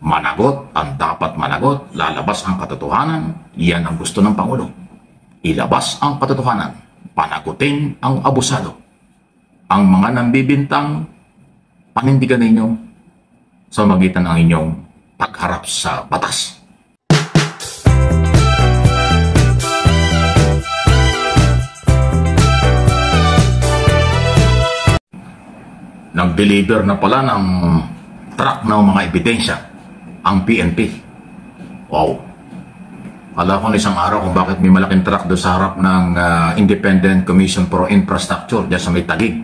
Managot ang dapat managot, lalabas ang katotohanan, yan ang gusto ng Pangulo. Ilabas ang katotohanan, panagutin ang abusado. Ang mga nambibintang, panindigan ninyo sa magitan ng inyong pagharap sa batas. Nag-deliver na pala ng truck ng mga ebidensya ang PNP. Wow. Alam ko na isang araw kung bakit may malaking truck doon sa harap ng Independent Commission for Infrastructure dyan sa may Taguig.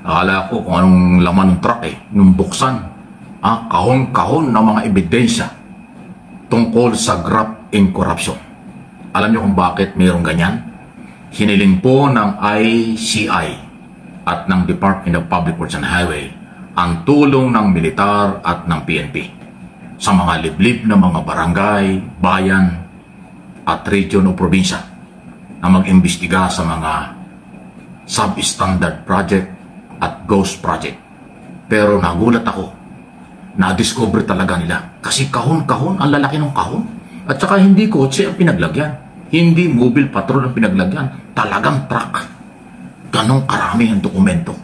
Akala ko kung anong laman ng truck nung buksan. Kahon-kahon ng mga ebidensya tungkol sa graft in corruption. Alam niyo kung bakit mayroong ganyan? Hiniling po ng ICI at ng Department of Public Works and Highway ang tulong ng militar at ng PNP sa mga liblib na mga barangay, bayan at region o probinsya na mag-imbestiga sa mga substandard project at ghost project. Pero nagulat ako, na-discover talaga nila kasi kahon-kahon, ang lalaki ng kahon, at saka hindi kotse ang pinaglagyan, hindi mobile patrol ang pinaglagyan, talagang truck. Ganong karami ang dokumento.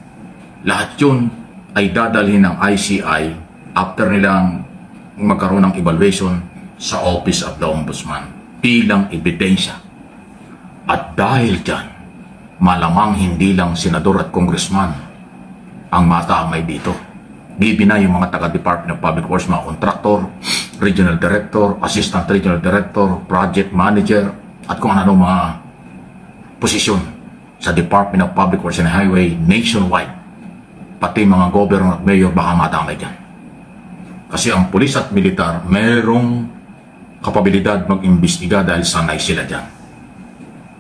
Lahat yun ay dadalhin ng ICI after nilang magkaroon ng evaluation sa Office of the Ombudsman bilang ebidensya. At dahil dyan, malamang hindi lang senador at congressman ang matamay dito. Bibina yung mga taga-Department of Public Works, mga contractor, regional director, assistant regional director, project manager, at kung ano mga posisyon sa Department of Public Works and Highway nationwide. Pati mga governor at mayor baka madamay dyan. Kasi ang pulis at militar mayroong kapabilidad mag-imbestiga dahil sanay sila dyan.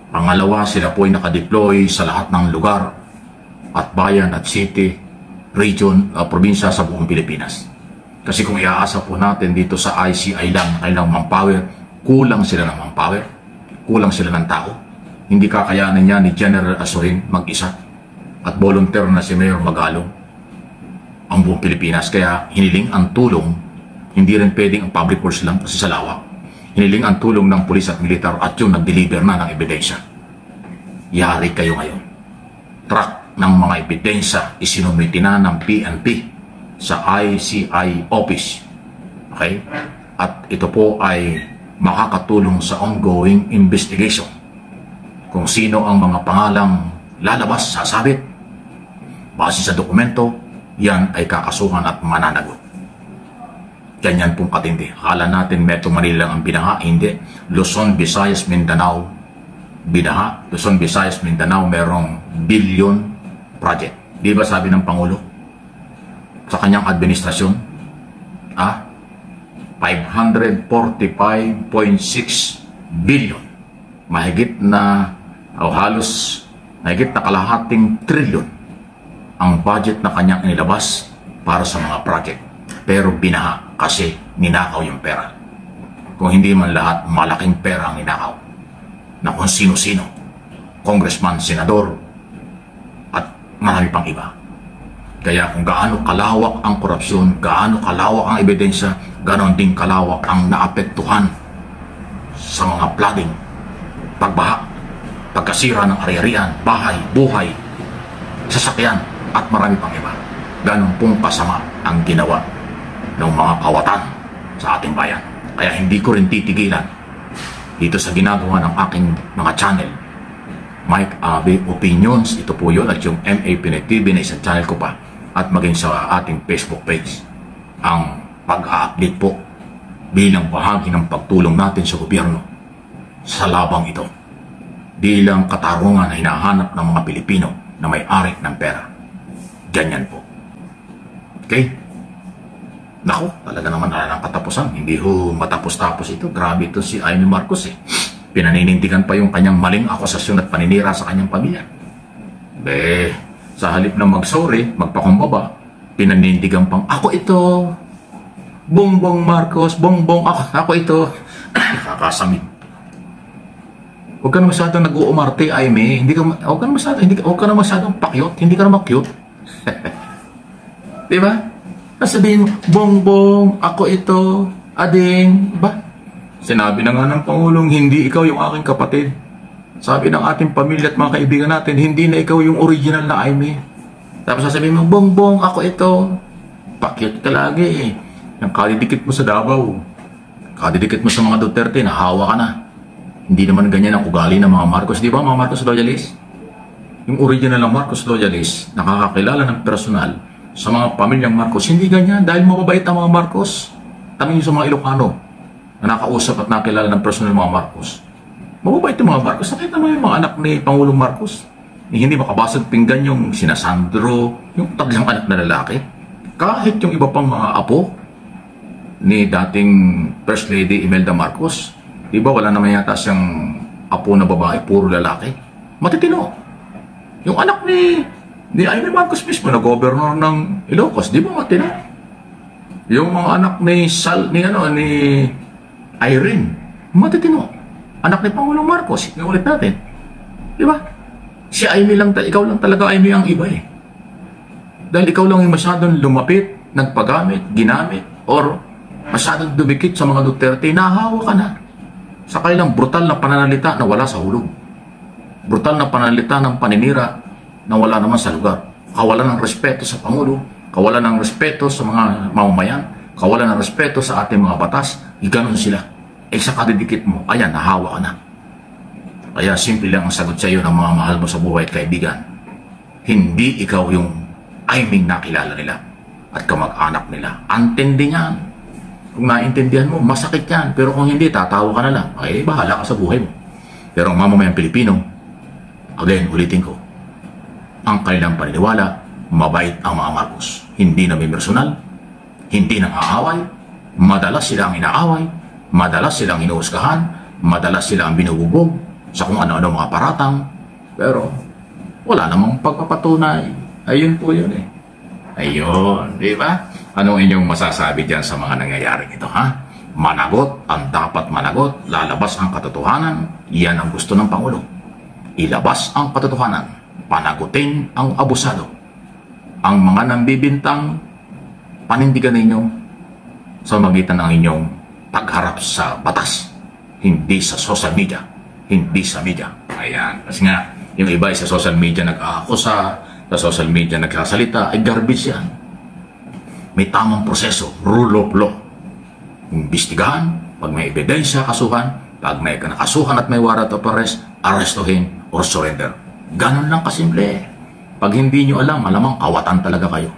Pangalawa, sila po ay nakadeploy sa lahat ng lugar at bayan at city, region, probinsya sa buong Pilipinas. Kasi kung iaasa po natin dito sa ICI lang, kailang manpower, kulang sila ng manpower, kulang sila ng tao. Hindi kakayanin niya ni General Azurin mag-isa at volunteer na si Mayor Magalong ang buong Pilipinas. Kaya hiniling ang tulong, hindi rin pwedeng ang public works lang kasi sa lawak. Hiniling ang tulong ng pulis at militar at yung nag-deliver na ng ebidensya. Yari kayo ngayon. Truck ng mga ebidensya isinumiti na ng PNP sa ICI office. Okay? At ito po ay makakatulong sa ongoing investigation. Kung sino ang mga pangalang lalabas, sasabit, base sa dokumento, yan ay kakasuhan at mananagot. Ganyan pong katindi. Akala natin Metro Manila lang ang binaha, hindi. Luzon, Visayas, Mindanao, binaha. Luzon, Visayas, Mindanao, merong billion project. Di ba sabi ng Pangulo sa kanyang administrasyon? 545.6 billion. Mahigit na halos mahigit na kalahating trilyon ang budget na kanyang inilabas para sa mga project. Pero binaha kasi ninakaw yung pera. Kung hindi man lahat, malaking pera ang ninakaw na kung sino-sino, congressman, senador, at marami pang iba. Kaya kung gaano kalawak ang korupsyon, gaano kalawak ang ebidensya, ganon din kalawak ang naapektuhan sa mga flooding, pagbaha, pagkasira ng ari-arian, bahay, buhay, sasakyan, at marami pang iba. Ganon pong kasama ang ginawa ng mga kawatan sa ating bayan. Kaya hindi ko rin titigilan dito sa ginagawa ng aking mga channel. Mike Abe Opinions, ito po yun, at yung MA Pinoy TV na isang channel ko pa, at maging sa ating Facebook page. Ang pag-update po bilang bahagi ng pagtulong natin sa gobyerno sa labang ito. Bilang katarungan na hinahanap ng mga Pilipino na may-ari ng pera. Ganyan po. Okay? Naku, talaga naman ang katapusan. Hindi ho matapos-tapos ito. Grabe ito si Amy Marcos Pinaninindigan pa yung kanyang maling akusasyon at paninira sa kanyang pamilya. Sa halip na mag-sorry, magpakumbaba, pinanindigan pang, ako ito, Bongbong Marcos, Bongbong, ako ito. Kakasamit. Huwag ka na masyadong nag-uumarte, Amy. Huwag ka na masyadong pakyot. Hindi ka naman cute. Diba? Sabihin mo, Bongbong, ako ito, Ading, ba? Sinabi na nga ng Pangulong, hindi ikaw yung aking kapatid. Sabi ng ating pamilya at mga kaibigan natin, hindi na ikaw yung original na Aimee. Tapos sasabihin mo, Bongbong, ako ito. Pakyat ka lagi eh. Yung kadidikit mo sa Davao. Kadidikit mo sa mga Duterte, nahawa ka na. Hindi naman ganyan ang ugali ng mga Marcos. Di ba mga Marcos Loyalist? Yung original ng Marcos Loyalist, nakakakilala ng personal sa mga pamilyang Marcos. Hindi ganyan dahil mababait ang mga Marcos. Tanungin sa mga Ilocano na nakausap at nakilala ng personal mga Marcos. Mababait yung mga Marcos. Nakita mo yung mga anak ni Pangulong Marcos? Hindi makabasag pinggan yung sina Sandro, yung taglang anak na lalaki. Kahit yung iba pang mga apo ni dating First Lady Imelda Marcos, di ba wala naman yata siyang apo na babae, puro lalaki? Matitino. Yung anak ni Aimee Marcos mismo na governor ng Ilocos, di ba matino? Yung mga anak ni Irene, matitino. Anak ni Pangulong Marcos, inulit natin. Di ba? Si Aimee lang, ikaw lang talaga Aimee ang iba eh. Dahil ikaw lang yung masyadong lumapit, nagpagamit, ginamit, or masyadong dumikit sa mga Duterte, nahawa ka na. Sa kanilang brutal na pananalita na wala sa hulog. Brutal na pananalita ng paninira na wala naman sa lugar. Kawalan ng respeto sa Pangulo, kawalan ng respeto sa mga mamamayan, kawalan ng respeto sa ating mga batas, iganon sila. Eh sa kadidikit mo, ayan, nahawa ka na. Kaya simple lang ang sagot sa iyo ng mga mahal mo sa buhay at kaibigan. Hindi ikaw yung Aimee nakilala nila at kamag-anak nila. Antindi niyan. Kung naintindihan mo, masakit yan. Pero kung hindi, tatawa ka na lang. Ay, bahala ka sa buhay mo. Pero ang mamamayang Pilipino, again, ulitin ko, ang kanilang paniniwala, mabait ang mga Marcos. Hindi na may personal, hindi nang aaway, madalas silang inaaway, madalas silang inuuskahan, madalas silang binububog sa kung ano-ano mga paratang. Pero wala namang pagpapatunay. Ayun po yun eh. Ayun, di ba? Anong inyong masasabi dyan sa mga nangyayaring ito, ha? Managot ang dapat managot, lalabas ang katotohanan, yan ang gusto ng Pangulo. Ilabas ang katotohanan, panagutin ang abusado. Ang mga nambibintang, panindigan ninyo sa magitan ng inyong pagharap sa batas, hindi sa social media, hindi sa media. Ayan, kasi nga, yung iba ay sa social media nag-aakusa, sa social media nagsasalita, ay garbage yan. May tamang proseso, rule of law. Imbestigahan, pag may ebidensya, kasuhan, pag may nakasuhan at may warrant of arrest, arrestuhin or surrender. Ganon lang kasimple. Pag hindi nyo alam, malamang kawatan talaga kayo.